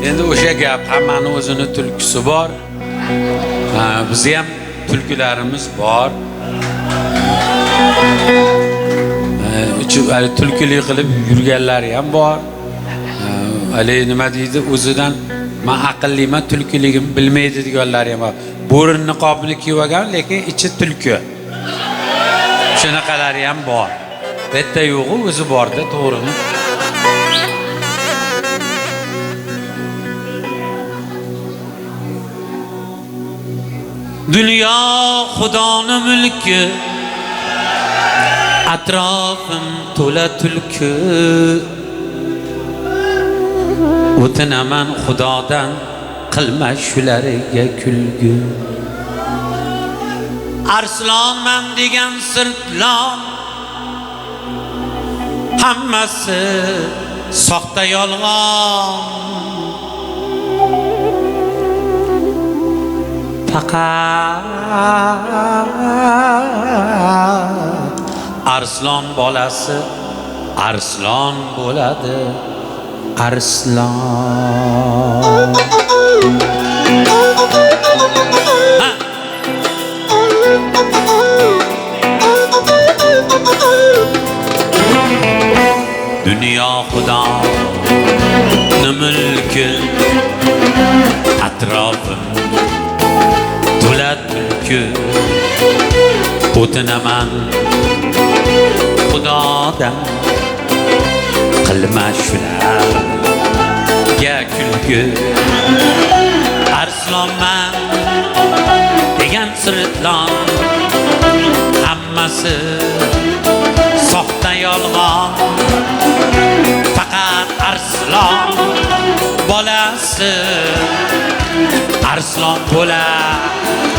Endi o'sha gap, hammani o'zini tulkisi bor. Bizga ham tulkilarimiz bor. Tulkilik qilib yurganlari ham bor. Ali nima deydi, o'zidan men aqlliman, tulkiligim bilmaydi deganlari ham bor. Bo'rin niqobini kiyib olgan, lekin ichi tulki. Shunaqalari ham bor. Bitta yo'g'i o'zi borda, to'g'rimi? Dünya Xudoning mulki, atrofim to'la tulki. O'tinaman Xudodan, qilma shularga kulgi. Arslonman degan sirtlon, hammasi soxta yolg'on. Faqat arslon bolasi arslon bo'ladi. Arslon. Dünya Xudoning mulki, atrofim to'la tulki. O'tinaman Xudodan, qilma shularga kulgi. Arslonman degan sirtlon, hammasi soxta yolg'on. Faqat arslon bolasi arslon bo'ladi.